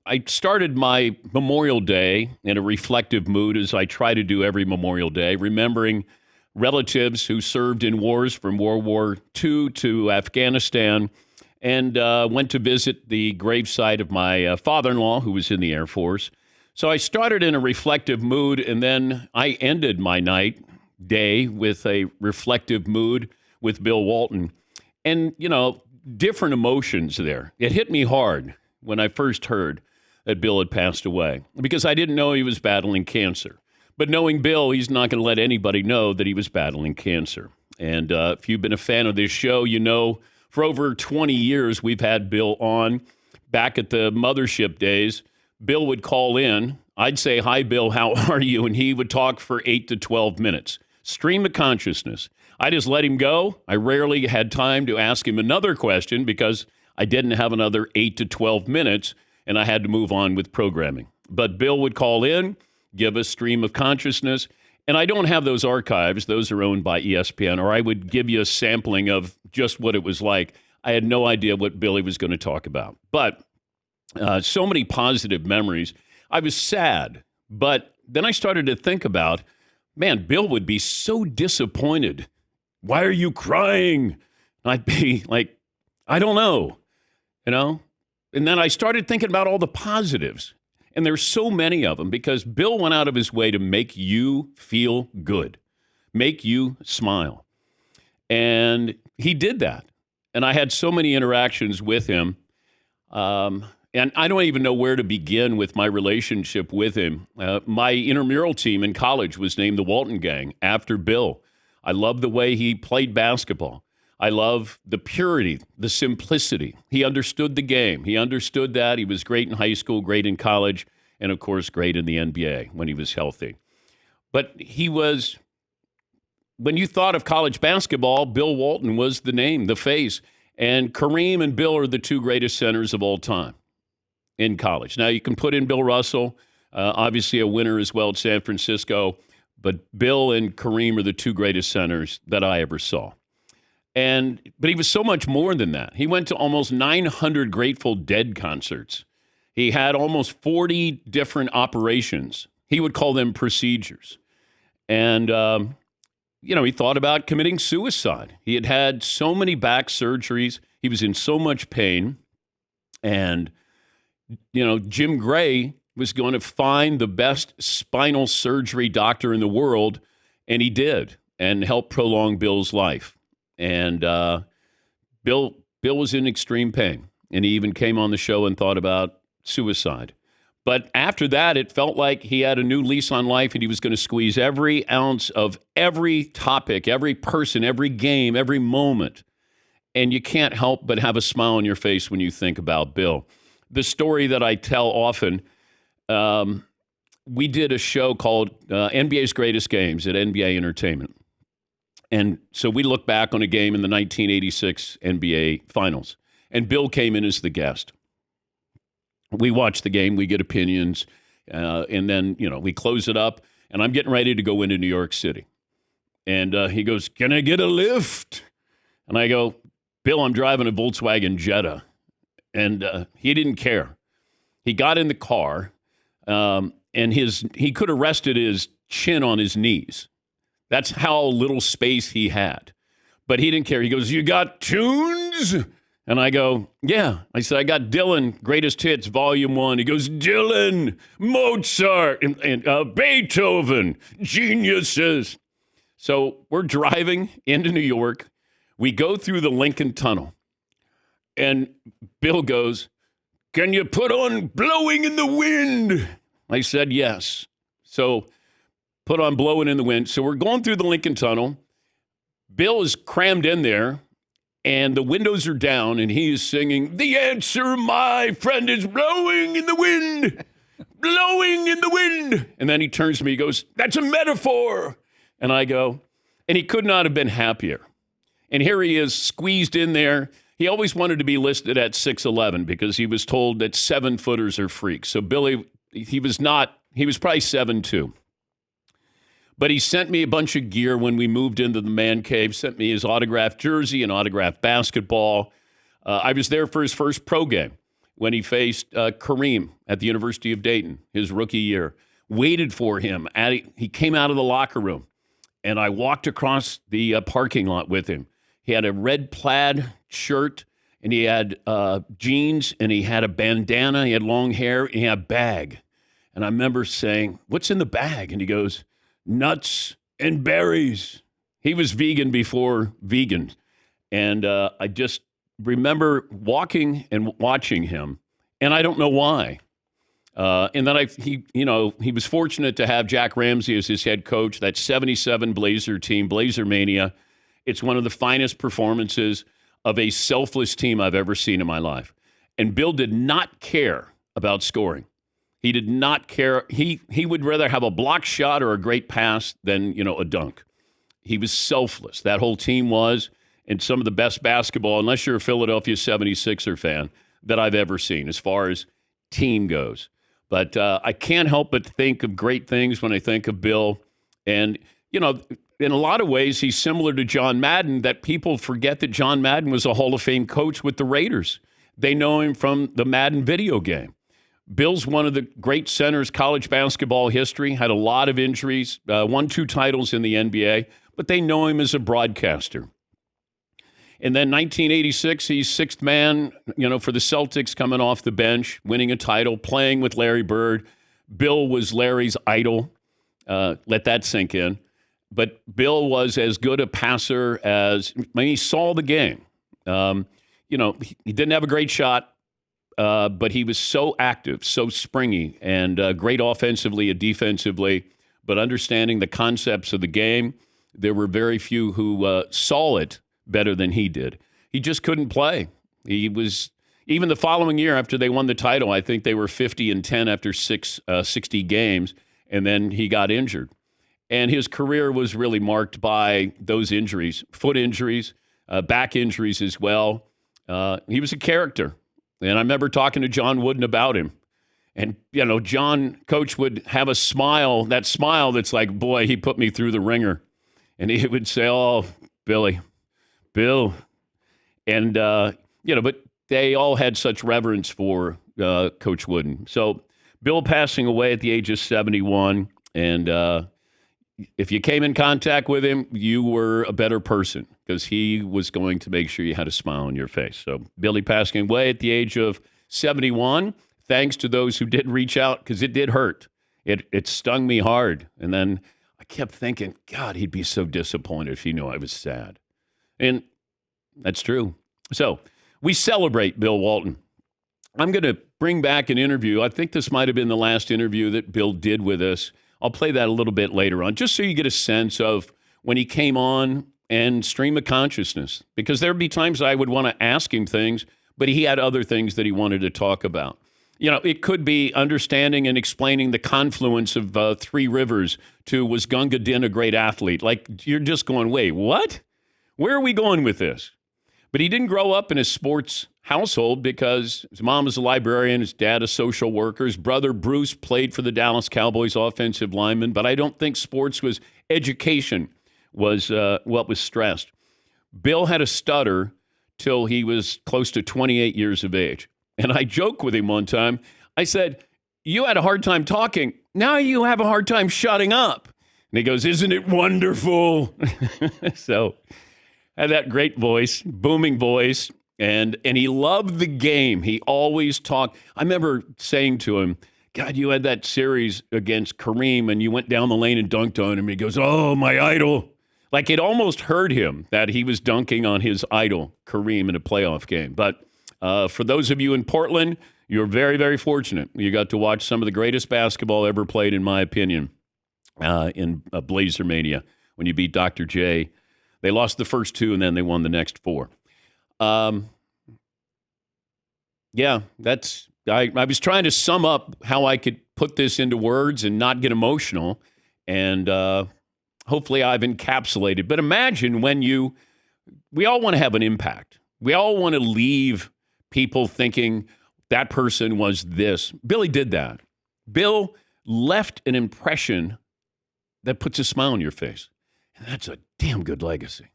I started my Memorial Day in a reflective mood, as I try to do every Memorial Day, remembering relatives who served in wars from World War II to Afghanistan, and went to visit the gravesite of my father-in-law, who was in the Air Force. So I started in a reflective mood, and then I ended my day with a reflective mood with Bill Walton. And, different emotions there. It hit me hard when I first heard that Bill had passed away, because I didn't know he was battling cancer. But knowing Bill, he's not going to let anybody know that he was battling cancer. And if you've been a fan of this show, for over 20 years, we've had Bill on. Back at the mothership days, Bill would call in. I'd say, "Hi, Bill, how are you?" And he would talk for 8 to 12 minutes. Stream of consciousness. I just let him go. I rarely had time to ask him another question because I didn't have another 8 to 12 minutes, and I had to move on with programming. But Bill would call in, give us stream of consciousness, and I don't have those archives. Those are owned by ESPN, or I would give you a sampling of just what it was like. I had no idea what Billy was going to talk about. But so many positive memories. I was sad, but then I started to think about, man, Bill would be so disappointed. "Why are you crying?" I'd be like, "I don't know, And then I started thinking about all the positives. And there's so many of them, because Bill went out of his way to make you feel good, make you smile. And he did that. And I had so many interactions with him. And I don't even know where to begin with my relationship with him. My intramural team in college was named the Walton Gang after Bill. I love the way he played basketball. I love the purity, the simplicity. He understood the game. He understood that. He was great in high school, great in college, and, of course, great in the NBA when he was healthy. But when you thought of college basketball, Bill Walton was the name, the face. And Kareem and Bill are the two greatest centers of all time in college. Now, you can put in Bill Russell, obviously a winner as well at San Francisco, but Bill and Kareem are the two greatest centers that I ever saw. But he was so much more than that. He went to almost 900 Grateful Dead concerts. He had almost 40 different operations. He would call them procedures. And, he thought about committing suicide. He had had so many back surgeries. He was in so much pain. And, Jim Gray was going to find the best spinal surgery doctor in the world, and he did, and helped prolong Bill's life. And Bill was in extreme pain, and he even came on the show and thought about suicide. But after that, it felt like he had a new lease on life, and he was going to squeeze every ounce of every topic, every person, every game, every moment. And you can't help but have a smile on your face when you think about Bill. The story that I tell often, we did a show called NBA's Greatest Games at NBA Entertainment. And so we look back on a game in the 1986 NBA Finals, and Bill came in as the guest. We watch the game, we get opinions, and then, we close it up, and I'm getting ready to go into New York City. And he goes, "Can I get a lift?" And I go, "Bill, I'm driving a Volkswagen Jetta." And he didn't care. He got in the car, and he could have rested his chin on his knees. That's how little space he had. But he didn't care. He goes, "You got tunes?" And I go, "Yeah." I said, "I got Dylan, Greatest Hits, Volume 1. He goes, "Dylan, Mozart, and Beethoven, geniuses." So we're driving into New York. We go through the Lincoln Tunnel. And Bill goes, "Can you put on Blowing in the Wind?" I said, "Yes." So put on Blowing in the Wind. So we're going through the Lincoln Tunnel. Bill is crammed in there, and the windows are down, and he is singing, "The answer, my friend, is blowing in the wind, blowing in the wind." And then he turns to me, he goes, "That's a metaphor." And I go, and he could not have been happier. And here he is squeezed in there. He always wanted to be listed at 6'11" because he was told that 7-footers are freaks. So Billy, he was probably 7'2". But he sent me a bunch of gear when we moved into the man cave, sent me his autographed jersey and autographed basketball. I was there for his first pro game. when he faced Kareem at the University of Dayton his rookie year. Waited for him. He came out of the locker room, and I walked across the parking lot with him. He had a red plaid shirt, and he had jeans, and he had a bandana. He had long hair, and he had a bag. And I remember saying, "What's in the bag?" And he goes, "Nuts and berries." He was vegan before vegan. And I just remember walking and watching him, and I don't know why. And then he was fortunate to have Jack Ramsey as his head coach. That '77 Blazer team, Blazer Mania. It's one of the finest performances of a selfless team I've ever seen in my life. And Bill did not care about scoring. He did not care. He would rather have a block shot or a great pass than a dunk. He was selfless. That whole team was, and some of the best basketball, unless you're a Philadelphia 76er fan, that I've ever seen as far as team goes. But I can't help but think of great things when I think of Bill. And, in a lot of ways, he's similar to John Madden, that people forget that John Madden was a Hall of Fame coach with the Raiders. They know him from the Madden video game. Bill's one of the great centers college basketball history, had a lot of injuries, won 2 titles in the NBA, but they know him as a broadcaster. And then 1986, he's sixth man, for the Celtics coming off the bench, winning a title, playing with Larry Bird. Bill was Larry's idol. Let that sink in. But Bill was as good a passer as, he saw the game. He didn't have a great shot, but he was so active, so springy, and great offensively and defensively. But understanding the concepts of the game, there were very few who saw it better than he did. He just couldn't play. He was, even the following year after they won the title, I think they were 50-10 after 60 games, and then he got injured. And his career was really marked by those injuries, foot injuries, back injuries as well. He was a character. And I remember talking to John Wooden about him. And, Coach would have a smile, that smile that's like, boy, he put me through the ringer. And he would say, "Oh, Bill." And, but they all had such reverence for Coach Wooden. So Bill passing away at the age of 71. And if you came in contact with him, you were a better person because he was going to make sure you had a smile on your face. So Billy passing away at the age of 71. Thanks to those who did reach out because it did hurt. It stung me hard. And then I kept thinking, God, he'd be so disappointed if he knew I was sad. And that's true. So we celebrate Bill Walton. I'm going to bring back an interview. I think this might have been the last interview that Bill did with us. I'll play that a little bit later on, just so you get a sense of when he came on and stream of consciousness. Because there would be times I would want to ask him things, but he had other things that he wanted to talk about. It could be understanding and explaining the confluence of 3 rivers to was Gunga Din a great athlete? Like, you're just going, wait, what? Where are we going with this? But he didn't grow up in a sports household because his mom was a librarian, his dad a social worker, his brother Bruce played for the Dallas Cowboys offensive lineman, but I don't think sports was education was what was stressed. Bill had a stutter till he was close to 28 years of age. And I joked with him one time. I said, "You had a hard time talking. Now you have a hard time shutting up." And he goes, "Isn't it wonderful?" So had that great voice, booming voice, and he loved the game. He always talked. I remember saying to him, "God, you had that series against Kareem, and you went down the lane and dunked on him." He goes, "Oh, my idol." Like it almost hurt him that he was dunking on his idol, Kareem, in a playoff game. But for those of you in Portland, you're very, very fortunate. You got to watch some of the greatest basketball ever played, in my opinion, in Blazer Mania when you beat Dr. J. They lost the first 2, and then they won the next 4. Yeah, that's. I was trying to sum up how I could put this into words and not get emotional, and hopefully I've encapsulated. But imagine when we all want to have an impact. We all want to leave people thinking that person was this. Billy did that. Bill left an impression that puts a smile on your face. And that's a damn good legacy.